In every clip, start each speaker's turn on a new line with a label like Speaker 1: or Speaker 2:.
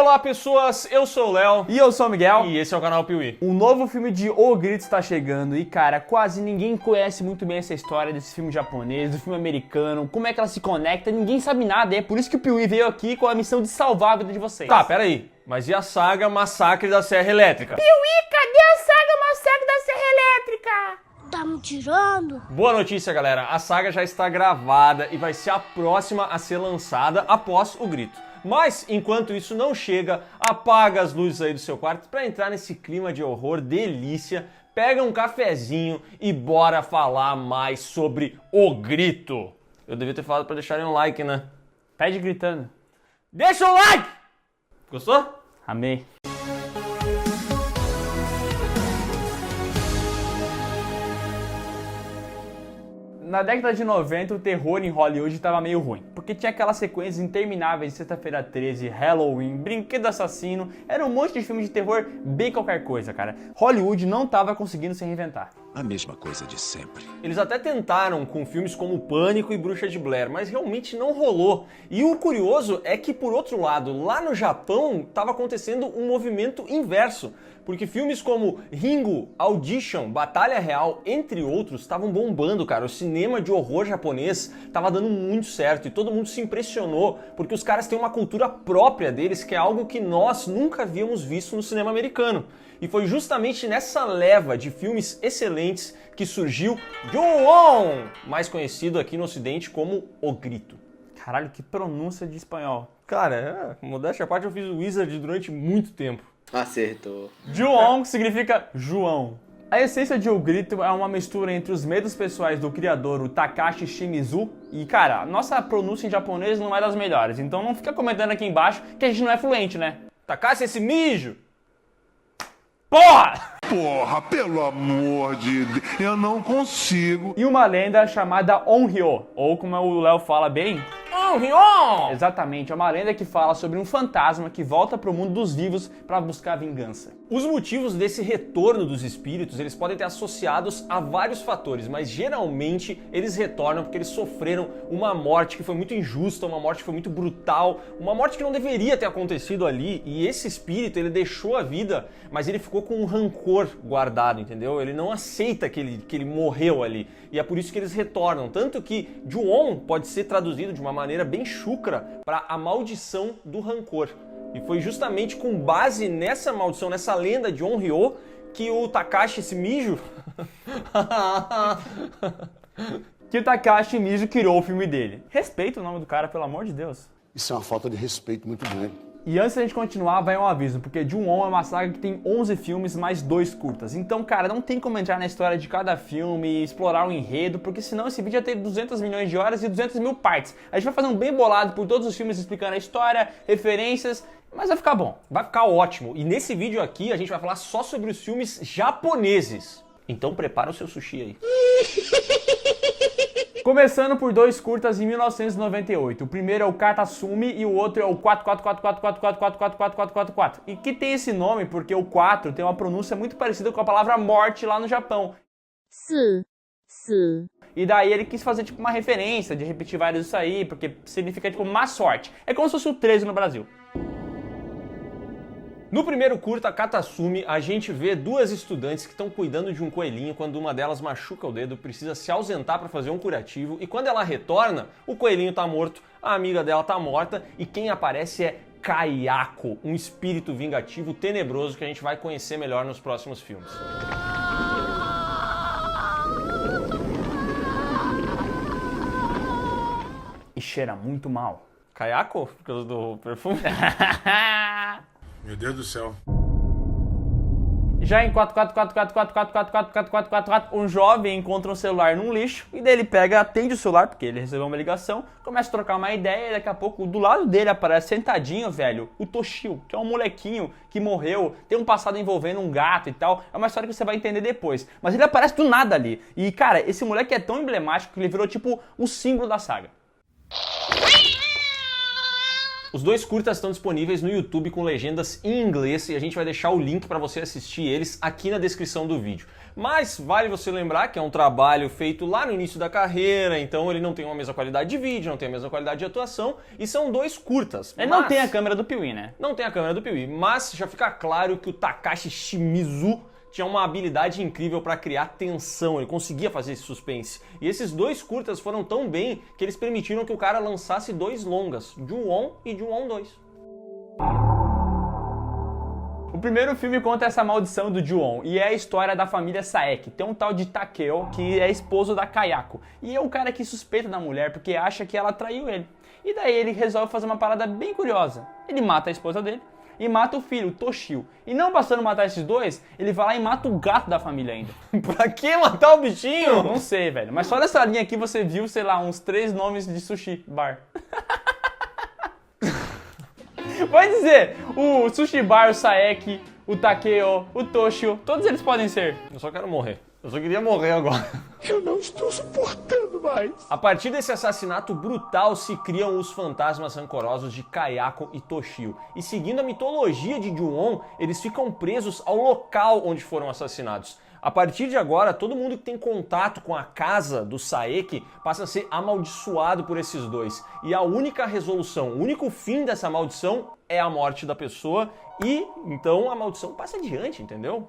Speaker 1: Olá pessoas, eu sou o Léo.
Speaker 2: E eu sou o Miguel.
Speaker 1: E esse é o canal Piuí.
Speaker 2: Um novo filme de O Grito está chegando e, cara, quase ninguém conhece muito bem essa história desse filme japonês, do filme americano, como é que ela se conecta, ninguém sabe nada, e é por isso que o Piuí veio aqui com a missão de salvar a vida de vocês.
Speaker 1: Tá, peraí, mas e a saga Massacre da Serra Elétrica?
Speaker 3: Piuí, cadê a saga Massacre da Serra Elétrica? Tá me tirando?
Speaker 1: Boa notícia, galera, a saga já está gravada e vai ser a próxima a ser lançada após O Grito. Mas, enquanto isso não chega, apaga as luzes aí do seu quarto para entrar nesse clima de horror delícia, pega um cafezinho e bora falar mais sobre O Grito. Eu devia ter falado para deixarem um like, né?
Speaker 2: Pede gritando.
Speaker 1: Deixa o like! Gostou?
Speaker 2: Amei. Na década de 90, o terror em Hollywood estava meio ruim, porque tinha aquelas sequências intermináveis de Sexta-feira 13, Halloween, Brinquedo Assassino, era um monte de filme de terror bem qualquer coisa, cara. Hollywood não estava conseguindo se reinventar.
Speaker 4: A mesma coisa de sempre.
Speaker 1: Eles até tentaram com filmes como Pânico e Bruxa de Blair, mas realmente não rolou. E o curioso é que, por outro lado, lá no Japão estava acontecendo um movimento inverso, porque filmes como Ringo, Audition, Batalha Real, entre outros, estavam bombando, cara. O cinema de horror japonês estava dando muito certo e todo mundo se impressionou, porque os caras têm uma cultura própria deles, que é algo que nós nunca havíamos visto no cinema americano. E foi justamente nessa leva de filmes excelentes que surgiu Ju-On, mais conhecido aqui no ocidente como O Grito.
Speaker 2: Caralho, que pronúncia de espanhol.
Speaker 1: Cara, modéstia à parte, eu fiz o Wizard durante muito tempo.
Speaker 5: Acertou.
Speaker 2: Ju-On significa João. A essência de O Grito é uma mistura entre os medos pessoais do criador, o Takashi Shimizu, e, cara, a nossa pronúncia em japonês não é das melhores, então não fica comentando aqui embaixo que a gente não é fluente, né?
Speaker 1: Takashi, esse mijo!
Speaker 2: Porra!
Speaker 6: Porra, pelo amor de Deus, eu não consigo.
Speaker 2: E uma lenda chamada Onryo, ou como o Léo fala bem...
Speaker 1: Onryo!
Speaker 2: Exatamente, é uma lenda que fala sobre um fantasma que volta para o mundo dos vivos para buscar vingança.
Speaker 1: Os motivos desse retorno dos espíritos, eles podem ter associados a vários fatores, mas geralmente eles retornam porque eles sofreram uma morte que foi muito injusta, uma morte que foi muito brutal, uma morte que não deveria ter acontecido ali, e esse espírito, ele deixou a vida, mas ele ficou com um rancor guardado, entendeu? Ele não aceita que ele morreu ali, e é por isso que eles retornam, tanto que Ju-On pode ser traduzido de uma maneira bem chucra para a maldição do rancor. E foi justamente com base nessa maldição, nessa lenda de Onryo, que o Takashi, esse mijo...
Speaker 2: que o Takashi Mizu criou o filme dele. Respeita o nome do cara, pelo amor de Deus.
Speaker 6: Isso é uma falta de respeito muito grande.
Speaker 2: E antes da gente continuar, vai um aviso, porque Ju-On é uma saga que tem 11 filmes mais 2 curtas. Então, cara, não tem como entrar na história de cada filme e explorar o enredo, porque senão esse vídeo ia ter 200 milhões de horas e 200 mil partes. A gente vai fazer um bem bolado por todos os filmes explicando a história, referências, mas vai ficar bom.
Speaker 1: Vai ficar ótimo. E nesse vídeo aqui a gente vai falar só sobre os filmes japoneses. Então prepara o seu sushi aí.
Speaker 2: Começando por 2 curtas em 1998. O primeiro é o Katasumi e o outro é o 4444444444444. E que tem esse nome porque o 4 tem uma pronúncia muito parecida com a palavra morte lá no Japão. E daí ele quis fazer tipo uma referência de repetir vários isso aí, porque significa tipo má sorte. É como se fosse o 13 no Brasil.
Speaker 1: No primeiro curta, Katasumi, a gente vê duas estudantes que estão cuidando de um coelhinho quando uma delas machuca o dedo, precisa se ausentar para fazer um curativo, e quando ela retorna, o coelhinho tá morto, a amiga dela tá morta, e quem aparece é Kayako, um espírito vingativo tenebroso que a gente vai conhecer melhor nos próximos filmes.
Speaker 2: E cheira muito mal.
Speaker 1: Kayako? Por causa do perfume?
Speaker 6: Meu Deus do céu.
Speaker 2: Já em 44444444444, um jovem encontra um celular num lixo e daí ele pega, atende o celular, porque ele recebeu uma ligação, começa a trocar uma ideia e daqui a pouco do lado dele aparece sentadinho, velho, o Toshio, que é um molequinho que morreu, tem um passado envolvendo um gato e tal. É uma história que você vai entender depois. Mas ele aparece do nada ali. E, cara, esse moleque é tão emblemático que ele virou tipo o símbolo da saga.
Speaker 1: Os dois curtas estão disponíveis no YouTube com legendas em inglês e a gente vai deixar o link para você assistir eles aqui na descrição do vídeo. Mas vale você lembrar que é um trabalho feito lá no início da carreira, então ele não tem a mesma qualidade de vídeo, não tem a mesma qualidade de atuação e são dois curtas.
Speaker 2: Ele não tem a câmera do Piuí, né?
Speaker 1: Não tem a câmera do Piuí, mas já fica claro que o Takashi Shimizu tinha uma habilidade incrível para criar tensão, ele conseguia fazer esse suspense. E esses dois curtas foram tão bem que eles permitiram que o cara lançasse dois longas, Ju-On e Ju-On 2.
Speaker 2: O primeiro filme conta essa maldição do Ju-On e é a história da família Saeki. Tem um tal de Takeo que é esposo da Kayako e é um cara que suspeita da mulher porque acha que ela traiu ele. E daí ele resolve fazer uma parada bem curiosa. Ele mata a esposa dele e mata o filho, o Toshio. E não bastando matar esses dois, ele vai lá e mata o gato da família ainda.
Speaker 1: Pra que matar o bichinho?
Speaker 2: Não sei, velho. Mas só nessa linha aqui você viu, sei lá, uns 3 nomes de sushi bar. Vai dizer, o Sushi Bar, o Saeki, o Takeo, o Toshio, todos eles podem ser.
Speaker 1: Eu só quero morrer. Eu só queria morrer agora.
Speaker 6: Eu não estou suportando mais.
Speaker 1: A partir desse assassinato brutal se criam os fantasmas rancorosos de Kayako e Toshio. E seguindo a mitologia de Ju-On, eles ficam presos ao local onde foram assassinados. A partir de agora, todo mundo que tem contato com a casa do Saeki passa a ser amaldiçoado por esses dois. E a única resolução, o único fim dessa maldição é a morte da pessoa e então a maldição passa adiante, entendeu?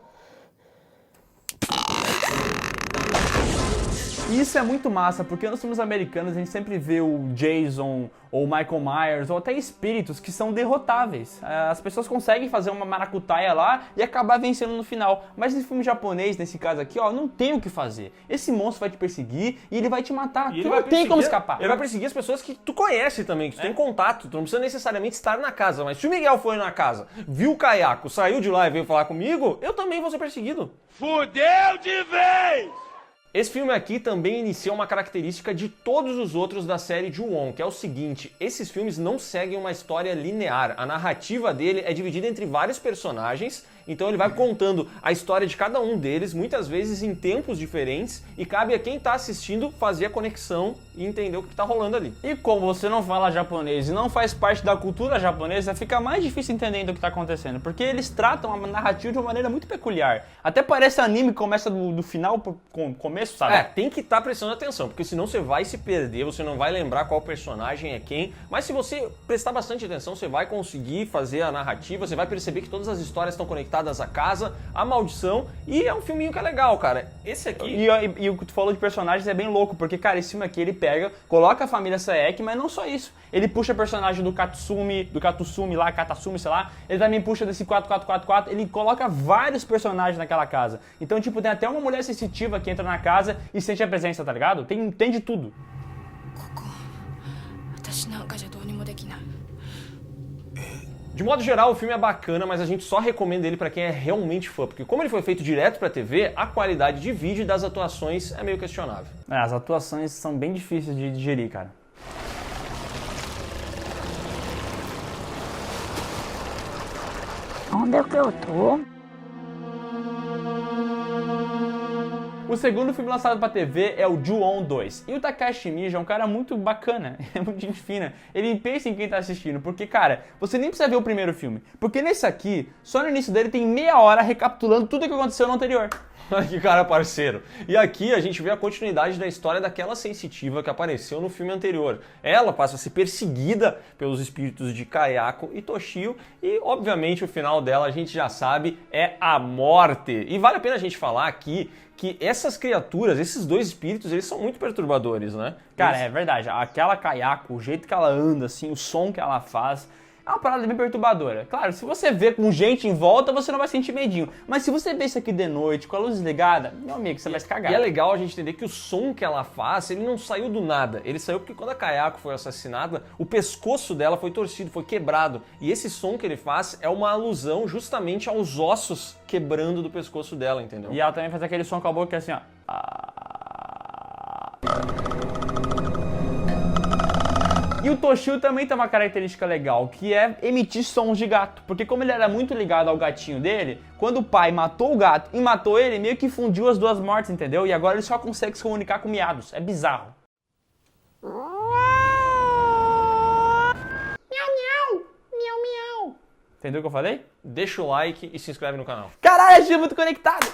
Speaker 2: Isso é muito massa, porque nos filmes americanos a gente sempre vê o Jason, ou Michael Myers, ou até espíritos que são derrotáveis. As pessoas conseguem fazer uma maracutaia lá e acabar vencendo no final. Mas no filme japonês, nesse caso aqui, ó, não tem o que fazer. Esse monstro vai te perseguir e ele vai te matar. Tu não tem como escapar.
Speaker 1: Ele vai perseguir as pessoas que tu conhece também, que tu tem contato. Tu não precisa necessariamente estar na casa. Mas se o Miguel foi na casa, viu o Kayako, saiu de lá e veio falar comigo, eu também vou ser perseguido.
Speaker 6: Fudeu de vez!
Speaker 1: Esse filme aqui também inicia uma característica de todos os outros da série Ju-On, que é o seguinte: esses filmes não seguem uma história linear. A narrativa dele é dividida entre vários personagens, então ele vai contando a história de cada um deles, muitas vezes em tempos diferentes, e cabe a quem está assistindo fazer a conexão e entender o que está rolando ali.
Speaker 2: E como você não fala japonês e não faz parte da cultura japonesa, fica mais difícil entender o que está acontecendo, porque eles tratam a narrativa de uma maneira muito peculiar. Até parece anime que começa do final pro começo, sabe?
Speaker 1: É, tem que estar prestando atenção, porque senão você vai se perder, você não vai lembrar qual personagem é quem, mas se você prestar bastante atenção, você vai conseguir fazer a narrativa, você vai perceber que todas as histórias estão conectadas à casa, à maldição, e é um filminho que é legal, cara. Esse aqui...
Speaker 2: E o que tu falou de personagens é bem louco, porque, cara, esse filme aqui ele pega, coloca a família Saeki, mas não só isso. Ele puxa personagem do Katsumi lá, Katasumi, sei lá, ele também puxa desse 4444, ele coloca vários personagens naquela casa. Então, tipo, tem até uma mulher sensitiva que entra na casa e sente a presença, tá ligado? Tem de tudo.
Speaker 1: De modo geral, o filme é bacana, mas a gente só recomenda ele pra quem é realmente fã, porque como ele foi feito direto pra TV, a qualidade de vídeo e das atuações é meio questionável.
Speaker 2: As atuações são bem difíceis de digerir, cara.
Speaker 3: Onde é que eu tô?
Speaker 2: O segundo filme lançado pra TV é o Ju-On 2. E o Takashi Shimizu é um cara muito bacana, é muito gente fina. Ele pensa em quem tá assistindo, porque, cara, você nem precisa ver o primeiro filme. Porque nesse aqui, só no início dele tem meia hora recapitulando tudo o que aconteceu no anterior.
Speaker 1: Que cara parceiro. E aqui a gente vê a continuidade da história daquela sensitiva que apareceu no filme anterior. Ela passa a ser perseguida pelos espíritos de Kayako e Toshio e, obviamente, o final dela a gente já sabe, é a morte. E vale a pena a gente falar aqui que essas criaturas, esses dois espíritos, eles são muito perturbadores, né?
Speaker 2: Cara, é verdade. Aquela Kayako, o jeito que ela anda, assim, o som que ela faz... é uma parada bem perturbadora. Claro, se você vê com gente em volta, você não vai sentir medinho. Mas se você vê isso aqui de noite, com a luz desligada, meu amigo, você vai se cagar.
Speaker 1: E é legal a gente entender que o som que ela faz, ele não saiu do nada. Ele saiu porque quando a Kayako foi assassinada, o pescoço dela foi torcido, foi quebrado. E esse som que ele faz é uma alusão justamente aos ossos quebrando do pescoço dela, entendeu?
Speaker 2: E ela também faz aquele som com a boca que é assim, ó. E o Toshio também tem uma característica legal, que é emitir sons de gato. Porque como ele era muito ligado ao gatinho dele, quando o pai matou o gato e matou ele, meio que fundiu as duas mortes, entendeu? E agora ele só consegue se comunicar com miados. É bizarro.
Speaker 3: Miau, miau.
Speaker 2: Entendeu o que eu falei?
Speaker 1: Deixa o like e se inscreve no canal.
Speaker 2: Caralho, a gente é muito conectado!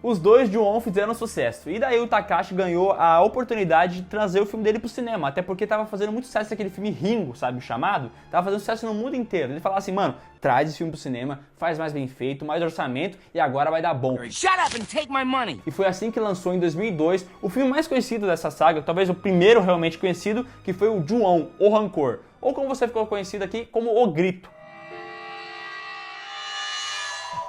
Speaker 2: Os dois Ju-On fizeram sucesso, e daí o Takashi ganhou a oportunidade de trazer o filme dele pro cinema, até porque tava fazendo muito sucesso aquele filme Ringo, sabe, o chamado? Tava fazendo sucesso no mundo inteiro. Ele falava assim, mano, traz esse filme pro cinema, faz mais bem feito, mais orçamento, e agora vai dar bom.
Speaker 5: Shut up and take my money!
Speaker 2: E foi assim que lançou em 2002 o filme mais conhecido dessa saga, talvez o primeiro realmente conhecido, que foi o Ju-On, O Rancor, ou como você ficou conhecido aqui, como O Grito.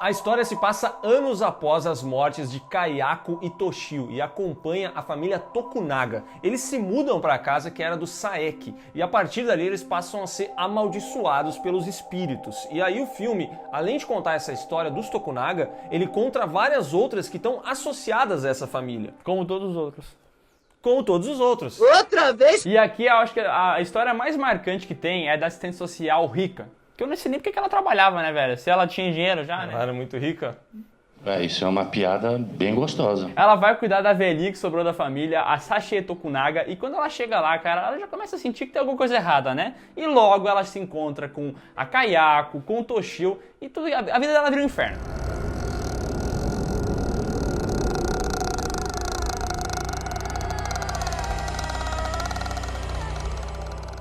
Speaker 1: A história se passa anos após as mortes de Kayako e Toshio e acompanha a família Tokunaga. Eles se mudam para a casa que era do Saeki e a partir dali eles passam a ser amaldiçoados pelos espíritos. E aí o filme, além de contar essa história dos Tokunaga, ele conta várias outras que estão associadas a essa família.
Speaker 2: Como todos os outros.
Speaker 1: Como todos os outros.
Speaker 5: Outra vez?
Speaker 2: E aqui eu acho que a história mais marcante que tem é da assistente social Rika. Que eu não sei nem porque que ela trabalhava, né, velho? Se ela tinha dinheiro já, né?
Speaker 1: Ela era muito rica.
Speaker 7: Isso é uma piada bem gostosa.
Speaker 2: Ela vai cuidar da velhinha que sobrou da família, a Sachie Tokunaga, e quando ela chega lá, cara, ela já começa a sentir que tem alguma coisa errada, né? E logo ela se encontra com a Kayako, com o Toshio, e tudo, a vida dela vira um inferno.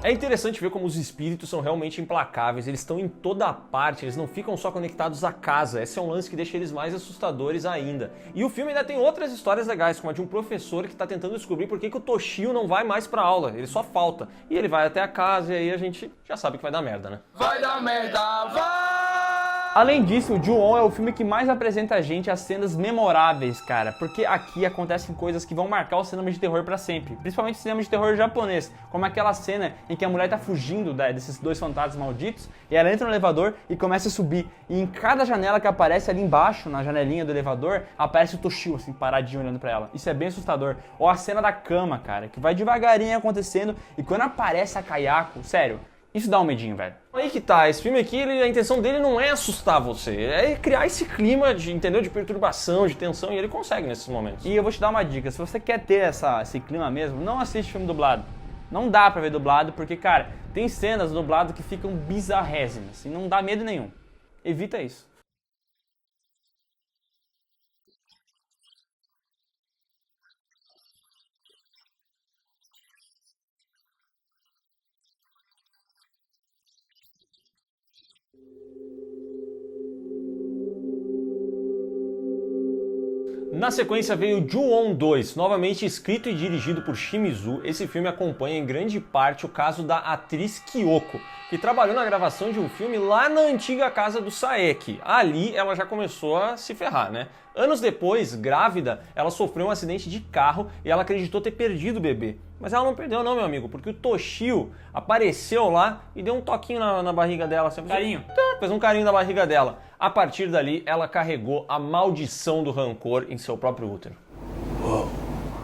Speaker 1: É interessante ver como os espíritos são realmente implacáveis, eles estão em toda parte, eles não ficam só conectados à casa, esse é um lance que deixa eles mais assustadores ainda. E o filme ainda tem outras histórias legais, como a de um professor que está tentando descobrir por que o Toshio não vai mais pra aula, ele só falta. E ele vai até a casa e aí a gente já sabe que vai dar merda, né?
Speaker 5: Vai dar merda, vai!
Speaker 2: Além disso, o Ju-On é o filme que mais apresenta a gente as cenas memoráveis, cara, porque aqui acontecem coisas que vão marcar o cinema de terror pra sempre, principalmente o cinema de terror japonês, como aquela cena em que a mulher tá fugindo desses dois fantasmas malditos, e ela entra no elevador e começa a subir, e em cada janela que aparece ali embaixo, na janelinha do elevador, aparece o Toshio, assim, paradinho olhando pra ela. Isso é bem assustador. Ou a cena da cama, cara, que vai devagarinho acontecendo, e quando aparece a Kayako, sério, isso dá um medinho, velho.
Speaker 1: Aí que tá, esse filme aqui, a intenção dele não é assustar você, é criar esse clima de, entendeu, de perturbação, de tensão, e ele consegue nesses momentos.
Speaker 2: E eu vou te dar uma dica, se você quer ter esse clima mesmo, não assiste filme dublado. Não dá pra ver dublado, porque, cara, tem cenas dublado que ficam bizarrésimas, e não dá medo nenhum. Evita isso.
Speaker 1: Na sequência veio Ju-On 2, novamente escrito e dirigido por Shimizu. Esse filme acompanha em grande parte o caso da atriz Kyoko, que trabalhou na gravação de um filme lá na antiga casa do Saeki. Ali ela já começou a se ferrar, né? Anos depois, grávida, ela sofreu um acidente de carro e ela acreditou ter perdido o bebê. Mas ela não perdeu não, meu amigo, porque o Toshio apareceu lá e deu um toquinho na barriga dela.
Speaker 2: Carinho.
Speaker 1: Fez um carinho na barriga dela. A partir dali, ela carregou a maldição do rancor em seu próprio útero.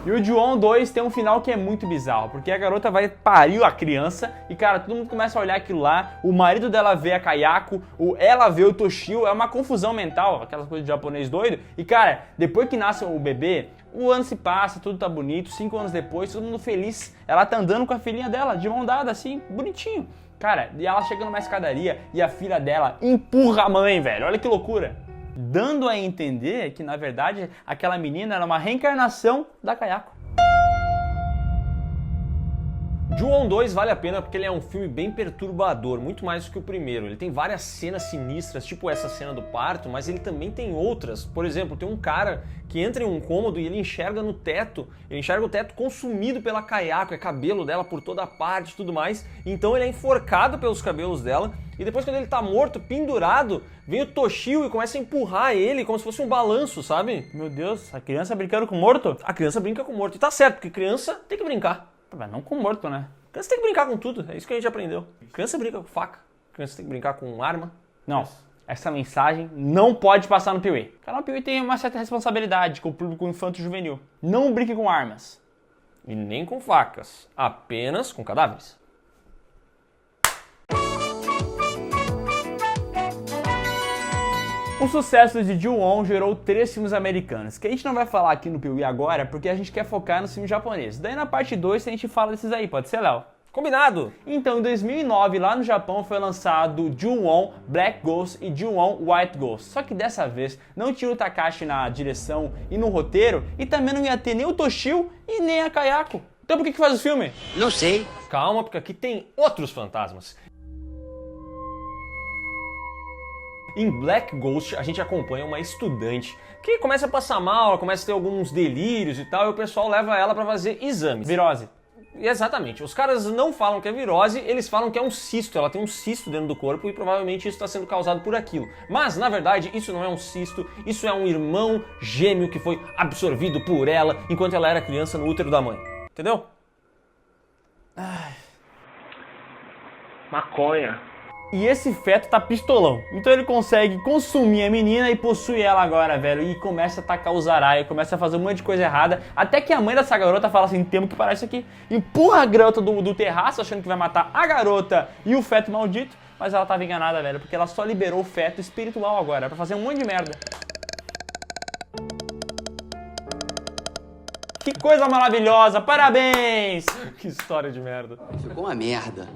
Speaker 2: E o Ju-On 2 tem um final que é muito bizarro, porque a garota vai parir a criança e, cara, todo mundo começa a olhar aquilo lá, o marido dela vê a Kayako, ela vê o Toshio, é uma confusão mental, aquelas coisas de japonês doido. E, cara, depois que nasce o bebê, o ano se passa, tudo tá bonito, 5 anos depois, todo mundo feliz. Ela tá andando com a filhinha dela, de mão dada, assim, bonitinho. Cara, e ela chega numa escadaria e a filha dela empurra a mãe, velho, olha que loucura. Dando a entender que, na verdade, aquela menina era uma reencarnação da Kayako.
Speaker 1: Ju-On 2 vale a pena porque ele é um filme bem perturbador, muito mais do que o primeiro. Ele tem várias cenas sinistras, tipo essa cena do parto, mas ele também tem outras. Por exemplo, tem um cara que entra em um cômodo e ele enxerga no teto, ele enxerga o teto consumido pela Kayako, é cabelo dela por toda a parte e tudo mais. Então ele é enforcado pelos cabelos dela e depois quando ele tá morto, pendurado, vem o Toshio e começa a empurrar ele como se fosse um balanço, sabe?
Speaker 2: Meu Deus, a criança brincando com morto?
Speaker 1: A criança brinca com morto. E tá certo, porque criança tem que brincar.
Speaker 2: Mas não com morto, né?
Speaker 1: Criança tem que brincar com tudo, é isso que a gente aprendeu. Criança brinca com faca, criança tem que brincar com arma.
Speaker 2: Não, essa mensagem não pode passar no Piuí. O canal Piuí tem uma certa responsabilidade com o público infanto-juvenil. Não brinque com armas.
Speaker 1: E nem com facas, apenas com cadáveres.
Speaker 2: O sucesso de Ju-On gerou 3 filmes americanos, que a gente não vai falar aqui no Piuí agora, porque a gente quer focar nos filmes japoneses. Daí na parte 2 a gente fala desses aí, pode ser, Léo?
Speaker 1: Combinado!
Speaker 2: Então, em 2009, lá no Japão, foi lançado Ju-On Black Ghost e Ju-On White Ghost. Só que dessa vez não tinha o Takashi na direção e no roteiro, e também não ia ter nem o Toshio e nem a Kayako. Então por que faz o filme?
Speaker 5: Não sei.
Speaker 1: Calma, porque aqui tem outros fantasmas. Em Black Ghost, a gente acompanha uma estudante que começa a passar mal, ela começa a ter alguns delírios e tal, e o pessoal leva ela pra fazer exames.
Speaker 2: Virose.
Speaker 1: Exatamente. Os caras não falam que é virose, eles falam que é um cisto. Ela tem um cisto dentro do corpo e provavelmente isso está sendo causado por aquilo. Mas, na verdade, isso não é um cisto, isso é um irmão gêmeo que foi absorvido por ela enquanto ela era criança no útero da mãe. Entendeu?
Speaker 8: Maconha.
Speaker 2: E esse feto tá pistolão. Então ele consegue consumir a menina e possui ela agora, velho. E começa a tacar o zaraia, começa a fazer um monte de coisa errada. Até que a mãe dessa garota fala assim, temos que parar isso aqui. Empurra a garota do terraço, achando que vai matar a garota e o feto maldito. Mas ela tava enganada, velho, porque ela só liberou o feto espiritual agora, pra fazer um monte de merda. Que coisa maravilhosa, parabéns!
Speaker 1: Que história de merda.
Speaker 5: Ficou uma merda.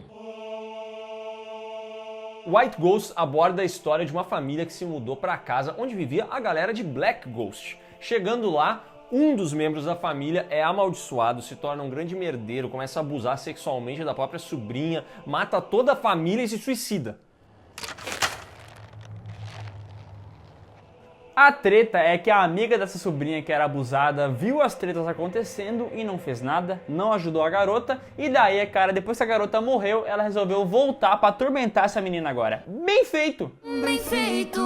Speaker 1: White Ghost aborda a história de uma família que se mudou para a casa onde vivia a galera de Black Ghost. Chegando lá, um dos membros da família é amaldiçoado, se torna um grande merdeiro, começa a abusar sexualmente da própria sobrinha, mata toda a família e se suicida.
Speaker 2: A treta é que a amiga dessa sobrinha que era abusada viu as tretas acontecendo e não fez nada, não ajudou a garota, e daí, cara, depois que a garota morreu, ela resolveu voltar pra atormentar essa menina agora. Bem feito!
Speaker 3: Bem feito!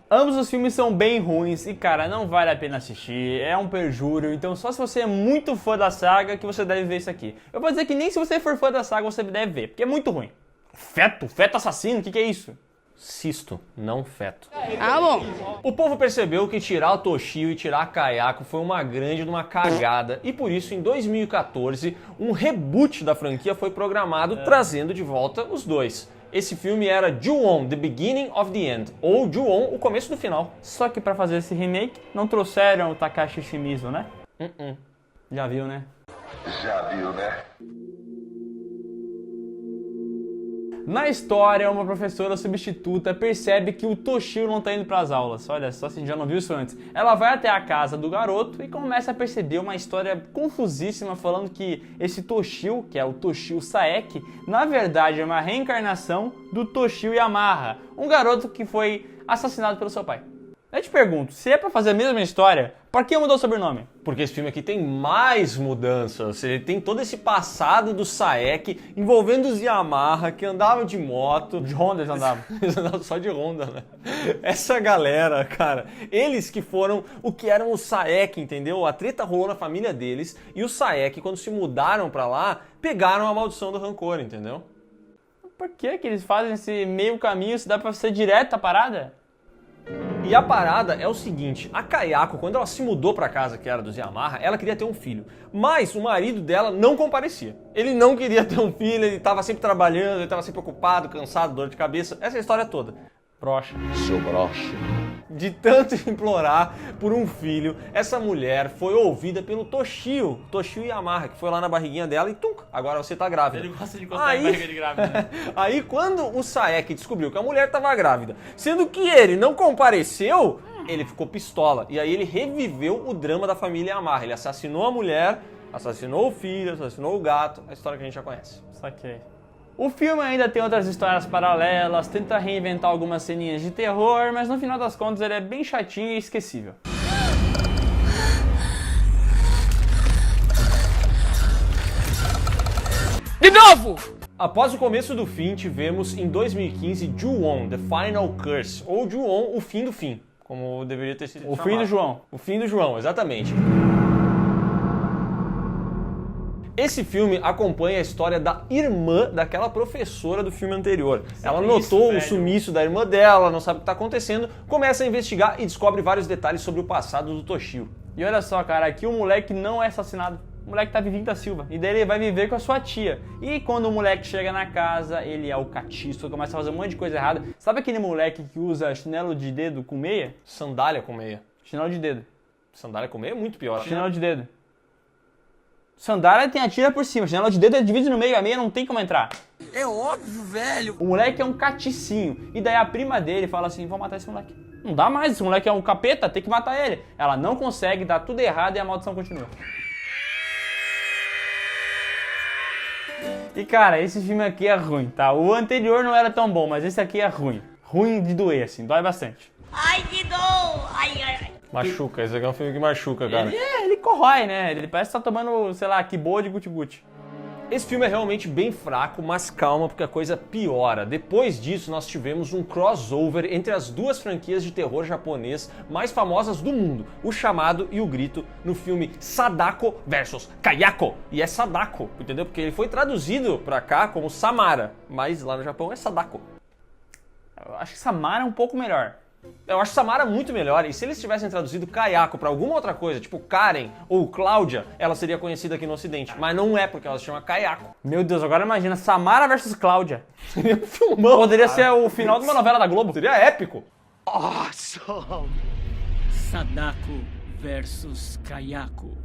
Speaker 2: Ambos os filmes são bem ruins e, cara, não vale a pena assistir, é um perjúrio, então só se você é muito fã da saga que você deve ver isso aqui. Eu vou dizer que nem se você for fã da saga você deve ver, porque é muito ruim. Feto assassino, o que é isso?
Speaker 1: Cisto, não feto.
Speaker 3: Ah, bom.
Speaker 1: O povo percebeu que tirar o Toshio e tirar a Kayako foi uma grande cagada e por isso em 2014 um reboot da franquia foi programado trazendo de volta os dois. Esse filme era Ju-On, The Beginning of the End, ou Ju-On, o começo do final.
Speaker 2: Só que pra fazer esse remake não trouxeram o Takashi Shimizu, né? Já viu, né?
Speaker 6: Já viu, né?
Speaker 2: Na história, uma professora substituta percebe que o Toshio não tá indo pras aulas. Olha só, se já não viu isso antes. Ela vai até a casa do garoto e começa a perceber uma história confusíssima falando que esse Toshio, que é o Toshio Saeki, na verdade é uma reencarnação do Toshio Yamaha, um garoto que foi assassinado pelo seu pai. Eu te pergunto, se é pra fazer a mesma história, por que mudou o sobrenome?
Speaker 1: Porque esse filme aqui tem mais mudanças, ele tem todo esse passado do Saeki envolvendo os Yamaha que andavam de moto.
Speaker 2: De Honda eles andavam.
Speaker 1: Eles andavam só de Honda, né? Essa galera, cara, eles que foram o que eram os Saeki, entendeu? A treta rolou na família deles e os Saeki, quando se mudaram pra lá, pegaram a maldição do rancor, entendeu?
Speaker 2: Por que eles fazem esse meio caminho se dá pra ser direto a parada?
Speaker 1: E a parada é o seguinte, a Kayako, quando ela se mudou pra casa que era dos Yamaha, ela queria ter um filho. Mas o marido dela não comparecia. Ele não queria ter um filho, ele tava sempre trabalhando, ele tava sempre ocupado, cansado, dor de cabeça. Essa é a história toda.
Speaker 2: Broxa.
Speaker 4: Seu broche.
Speaker 1: De tanto implorar por um filho, essa mulher foi ouvida pelo Toshio Yamaha, que foi lá na barriguinha dela e tum, agora você tá grávida.
Speaker 2: Ele gosta de encostar em barriga de grávida, né?
Speaker 1: Aí quando o Saeki descobriu que a mulher estava grávida, sendo que ele não compareceu, ele ficou pistola. E aí ele reviveu o drama da família Yamaha. Ele assassinou a mulher, assassinou o filho, assassinou o gato, a história que a gente já conhece.
Speaker 2: Saquei. O filme ainda tem outras histórias paralelas, tenta reinventar algumas ceninhas de terror, mas no final das contas ele é bem chatinho e esquecível.
Speaker 3: De novo!
Speaker 1: Após o começo do fim, tivemos em 2015 Ju-On, The Final Curse, ou Ju-On, o fim do fim, como deveria ter sido
Speaker 2: O
Speaker 1: chamado.
Speaker 2: fim do João.
Speaker 1: O fim do João, exatamente. Esse filme acompanha a história da irmã daquela professora do filme anterior. Ela notou o sumiço da irmã dela, não sabe o que está acontecendo, começa a investigar e descobre vários detalhes sobre o passado do Toshio.
Speaker 2: E olha só, cara, aqui o moleque não é assassinado. O moleque tá vivinho da Silva. E daí ele vai viver com a sua tia. E quando o moleque chega na casa, ele é o catiço, começa a fazer um monte de coisa errada. Sabe aquele moleque que usa chinelo de dedo com meia?
Speaker 1: Sandália com meia.
Speaker 2: Chinelo de dedo.
Speaker 1: Sandália com meia é muito pior.
Speaker 2: Chinelo de dedo. Sandália tem a tira por cima, chinelo de dedo é dividido no meio, a meia não tem como entrar.
Speaker 5: É óbvio, velho.
Speaker 2: O moleque é um caticinho. E daí a prima dele fala assim, vou matar esse moleque. Não dá mais, esse moleque é um capeta, tem que matar ele. Ela não consegue, dá tudo errado e a maldição continua. E cara, esse filme aqui é ruim, tá? O anterior não era tão bom, mas esse aqui é ruim. Ruim de doer, assim, dói bastante.
Speaker 3: Ai, que dor! Ai, ai, ai.
Speaker 1: Machuca, esse aqui é um filme que machuca, cara.
Speaker 2: Ele corrói, né? Ele parece que tá tomando, sei lá, que boa de guti-guti.
Speaker 1: Esse filme é realmente bem fraco, mas calma porque a coisa piora. Depois disso, nós tivemos um crossover entre as duas franquias de terror japonês mais famosas do mundo, O Chamado e O Grito, no filme Sadako vs Kayako. E é Sadako, entendeu? Porque ele foi traduzido pra cá como Samara, mas lá no Japão é Sadako.
Speaker 2: Eu acho que Samara é um pouco melhor.
Speaker 1: Eu acho Samara muito melhor, e se eles tivessem traduzido Kayako pra alguma outra coisa, tipo Karen ou Cláudia, ela seria conhecida aqui no ocidente. Mas não é, porque ela se chama Kayako.
Speaker 2: Meu Deus, agora imagina Samara versus Cláudia.
Speaker 1: Seria um filmão.
Speaker 2: Poderia ser o final de uma novela da Globo.
Speaker 1: Seria épico.
Speaker 8: Sadako versus Kayako.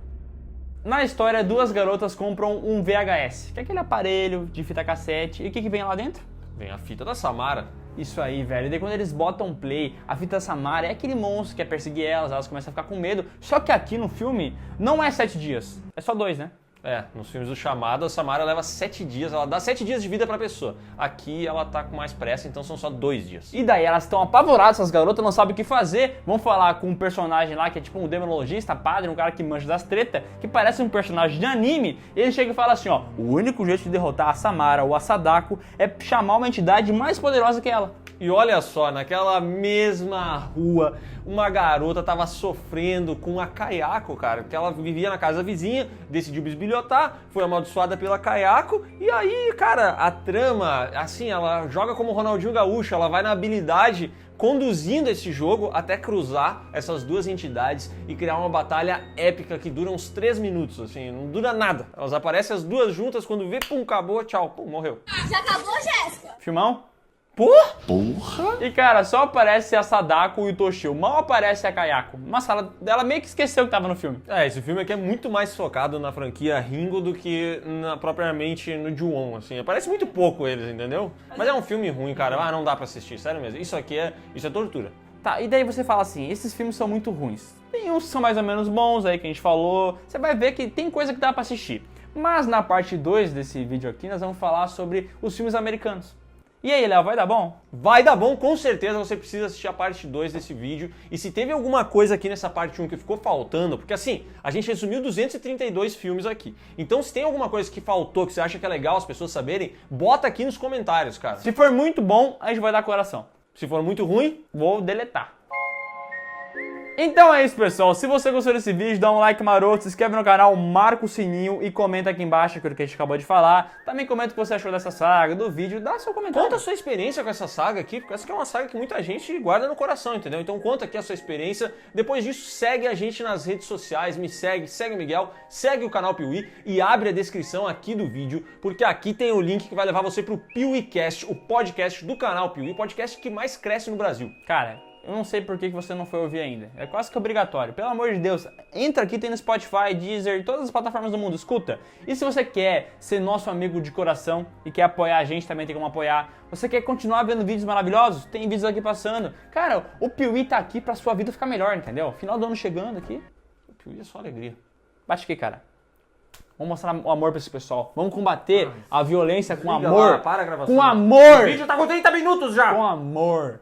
Speaker 2: Na história, duas garotas compram um VHS, que é aquele aparelho de fita cassete. E o que vem lá dentro?
Speaker 1: Vem a fita da Samara.
Speaker 2: Isso aí, velho. E daí quando eles botam play, a fita Samara é aquele monstro que quer perseguir elas começam a ficar com medo. Só que aqui no filme não é 7 dias, é só 2, né?
Speaker 1: É, nos filmes do Chamado, a Samara leva 7 dias, ela dá 7 dias de vida pra pessoa. Aqui ela tá com mais pressa, então são só 2 dias.
Speaker 2: E daí elas estão apavoradas, essas garotas não sabem o que fazer. Vão falar com um personagem lá que é tipo um demonologista, padre, um cara que manja das tretas, que parece um personagem de anime. E ele chega e fala assim, ó, o único jeito de derrotar a Samara ou a Sadako é chamar uma entidade mais poderosa que ela.
Speaker 1: E olha só, naquela mesma rua, uma garota tava sofrendo com a Kayako, cara, porque ela vivia na casa vizinha, decidiu bisbilhotar, foi amaldiçoada pela Kayako, e aí, cara, a trama, assim, ela joga como Ronaldinho Gaúcho, ela vai na habilidade conduzindo esse jogo até cruzar essas duas entidades e criar uma batalha épica que dura uns 3 minutos, assim, não dura nada. Elas aparecem as duas juntas, quando vê, pum, acabou, tchau, pum, morreu.
Speaker 3: Já acabou, Jéssica?
Speaker 2: Filmão?
Speaker 7: Porra!
Speaker 2: E cara, só aparece a Sadako e o Toshio, mal aparece a Kayako. Nossa, ela meio que esqueceu que tava no filme.
Speaker 1: É, esse filme aqui é muito mais focado na franquia Ringo do que propriamente no Ju-On, assim. Aparece muito pouco eles, entendeu? Mas é um filme ruim, cara. Ah, não dá pra assistir, sério mesmo. Isso aqui é tortura.
Speaker 2: Tá, e daí você fala assim, esses filmes são muito ruins. Tem uns que são mais ou menos bons aí, que a gente falou. Você vai ver que tem coisa que dá pra assistir. Mas na parte 2 desse vídeo aqui, nós vamos falar sobre os filmes americanos. E aí, Léo, vai dar bom?
Speaker 1: Vai dar bom, com certeza você precisa assistir a parte 2 desse vídeo. E se teve alguma coisa aqui nessa parte 1 que ficou faltando, porque assim, a gente resumiu 232 filmes aqui. Então se tem alguma coisa que faltou, que você acha que é legal as pessoas saberem, bota aqui nos comentários, cara.
Speaker 2: Se for muito bom, a gente vai dar coração.
Speaker 1: Se for muito ruim,
Speaker 2: vou deletar. Então é isso, pessoal. Se você gostou desse vídeo, dá um like maroto, se inscreve no canal, marca o sininho e comenta aqui embaixo aquilo que a gente acabou de falar. Também comenta o que você achou dessa saga, do vídeo, dá seu comentário.
Speaker 1: Conta a sua experiência com essa saga aqui, porque essa aqui é uma saga que muita gente guarda no coração, entendeu? Então conta aqui a sua experiência. Depois disso, segue a gente nas redes sociais, me segue, segue o Miguel, segue o canal Piuí e abre a descrição aqui do vídeo, porque aqui tem o link que vai levar você pro PiuíCast, o podcast do canal Piuí, o podcast que mais cresce no Brasil.
Speaker 2: Cara, eu não sei por que você não foi ouvir ainda. É quase que obrigatório. Pelo amor de Deus, entra aqui, tem no Spotify, Deezer, todas as plataformas do mundo, escuta. E se você quer ser nosso amigo de coração e quer apoiar a gente, também tem como apoiar. Você quer continuar vendo vídeos maravilhosos? Tem vídeos aqui passando. Cara, o Piuí tá aqui pra sua vida ficar melhor, entendeu? Final do ano chegando aqui.
Speaker 1: O Piuí é só alegria.
Speaker 2: Bate aqui, cara. Vamos mostrar o amor pra esse pessoal. Vamos combater a violência com
Speaker 1: Liga
Speaker 2: amor.
Speaker 1: lá, para a gravação.
Speaker 2: Com amor!
Speaker 1: O vídeo tá com 30 minutos já!
Speaker 2: Com amor.